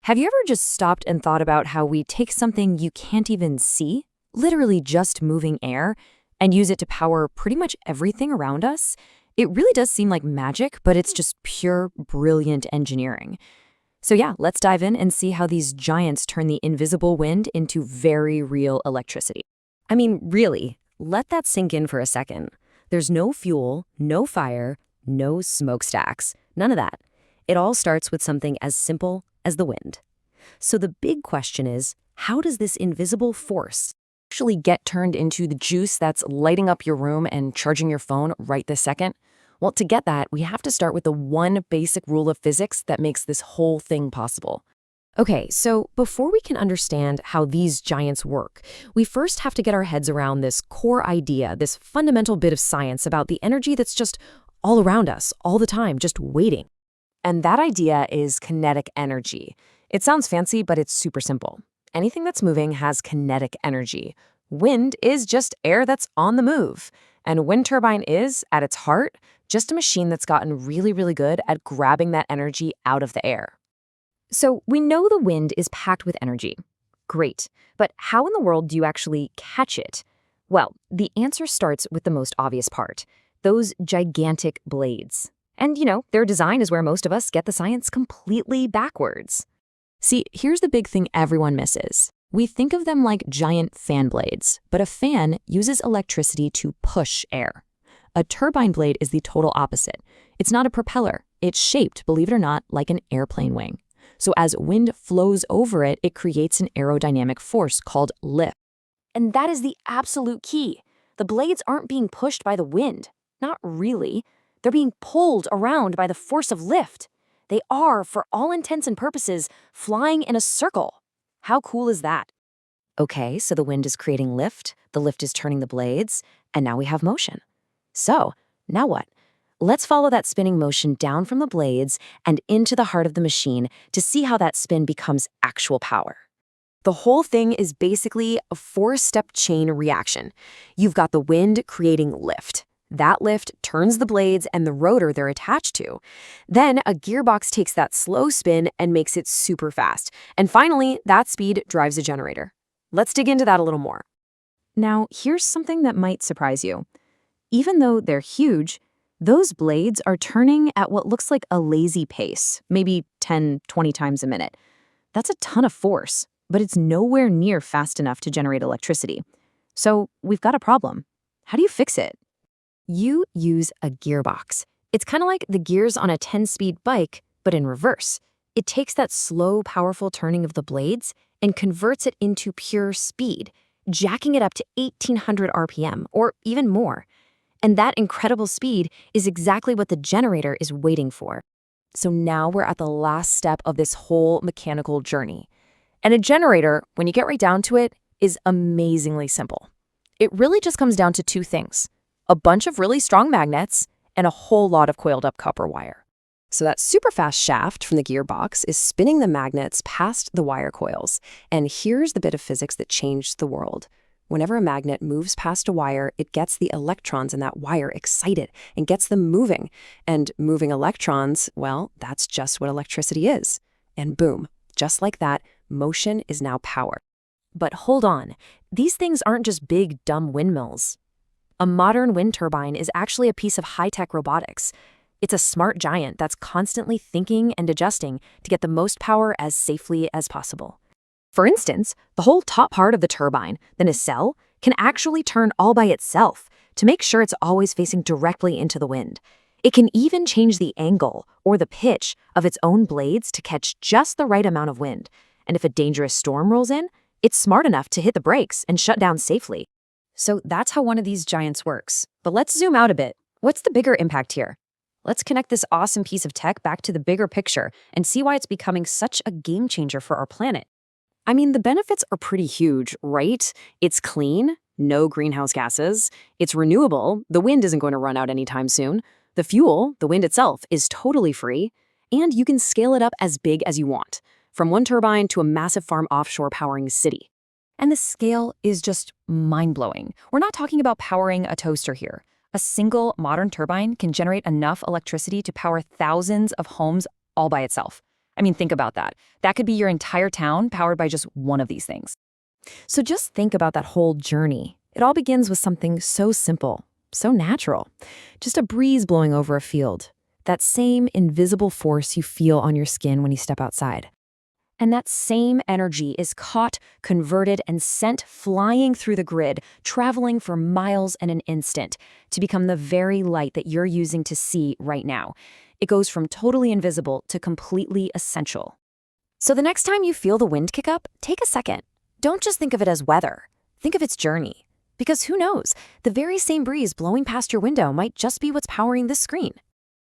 Have you ever just stopped and thought about how we take something you can't even see, literally just moving air, and use it to power pretty much everything around us? It really does seem like magic, but it's just pure, brilliant engineering. So yeah, let's dive in and see how these giants turn the invisible wind into very real electricity. I mean, really, let that sink in for a second. There's no fuel, no fire, no smokestacks, none of that. It all starts with something as simple as the wind. So the big question is, how does this invisible force actually get turned into the juice that's lighting up your room and charging your phone right this second? Well, to get that, we have to start with the one basic rule of physics that makes this whole thing possible. Okay, so before we can understand how these giants work, we first have to get our heads around this core idea, this fundamental bit of science about the energy that's just all around us, all the time, just waiting. And that idea is kinetic energy. It sounds fancy, but it's super simple. Anything that's moving has kinetic energy. Wind is just air that's on the move. And a wind turbine is, at its heart, just a machine that's gotten really, really good at grabbing that energy out of the air. So we know the wind is packed with energy. Great. But how in the world do you actually catch it? Well, the answer starts with the most obvious part, those gigantic blades. And, their design is where most of us get the science completely backwards. See, here's the big thing everyone misses. We think of them like giant fan blades, but a fan uses electricity to push air. A turbine blade is the total opposite. It's not a propeller. It's shaped, believe it or not, like an airplane wing. So as wind flows over it, it creates an aerodynamic force called lift. And that is the absolute key. The blades aren't being pushed by the wind. Not really. They're being pulled around by the force of lift. They are, for all intents and purposes, flying in a circle. How cool is that? Okay, so the wind is creating lift, the lift is turning the blades, and now we have motion. So, now what? Let's follow that spinning motion down from the blades and into the heart of the machine to see how that spin becomes actual power. The whole thing is basically a four-step chain reaction. You've got the wind creating lift. That lift turns the blades and the rotor they're attached to. Then a gearbox takes that slow spin and makes it super fast. And finally, that speed drives a generator. Let's dig into that a little more. Now, here's something that might surprise you. Even though they're huge, those blades are turning at what looks like a lazy pace, maybe 10, 20 times a minute. That's a ton of force, but it's nowhere near fast enough to generate electricity. So we've got a problem. How do you fix it? You use a gearbox. It's kind of like the gears on a 10-speed bike, but in reverse. It takes that slow, powerful turning of the blades and converts it into pure speed, jacking it up to 1,800 RPM, or even more. And that incredible speed is exactly what the generator is waiting for. So now we're at the last step of this whole mechanical journey. And a generator, when you get right down to it, is amazingly simple. It really just comes down to two things: a bunch of really strong magnets and a whole lot of coiled up copper wire. So that super fast shaft from the gearbox is spinning the magnets past the wire coils. And here's the bit of physics that changed the world. Whenever a magnet moves past a wire, it gets the electrons in that wire excited and gets them moving. And moving electrons, well, that's just what electricity is. And boom, just like that, motion is now power. But hold on, these things aren't just big, dumb windmills. A modern wind turbine is actually a piece of high-tech robotics. It's a smart giant that's constantly thinking and adjusting to get the most power as safely as possible. For instance, the whole top part of the turbine, the nacelle, can actually turn all by itself to make sure it's always facing directly into the wind. It can even change the angle or the pitch of its own blades to catch just the right amount of wind. And if a dangerous storm rolls in, it's smart enough to hit the brakes and shut down safely. So that's how one of these giants works. But let's zoom out a bit. What's the bigger impact here? Let's connect this awesome piece of tech back to the bigger picture and see why it's becoming such a game changer for our planet. I mean, the benefits are pretty huge, right? It's clean, no greenhouse gases. It's renewable. The wind isn't going to run out anytime soon. The fuel, the wind itself, is totally free. And you can scale it up as big as you want, from one turbine to a massive farm offshore powering a city. And the scale is just mind-blowing. We're not talking about powering a toaster here. A single modern turbine can generate enough electricity to power thousands of homes all by itself. I mean, think about that. That could be your entire town powered by just one of these things. So just think about that whole journey. It all begins with something so simple, so natural. Just a breeze blowing over a field. That same invisible force you feel on your skin when you step outside. And that same energy is caught, converted, and sent flying through the grid, traveling for miles in an instant, to become the very light that you're using to see right now. It goes from totally invisible to completely essential. So the next time you feel the wind kick up, take a second. Don't just think of it as weather. Think of its journey. Because who knows, the very same breeze blowing past your window might just be what's powering this screen.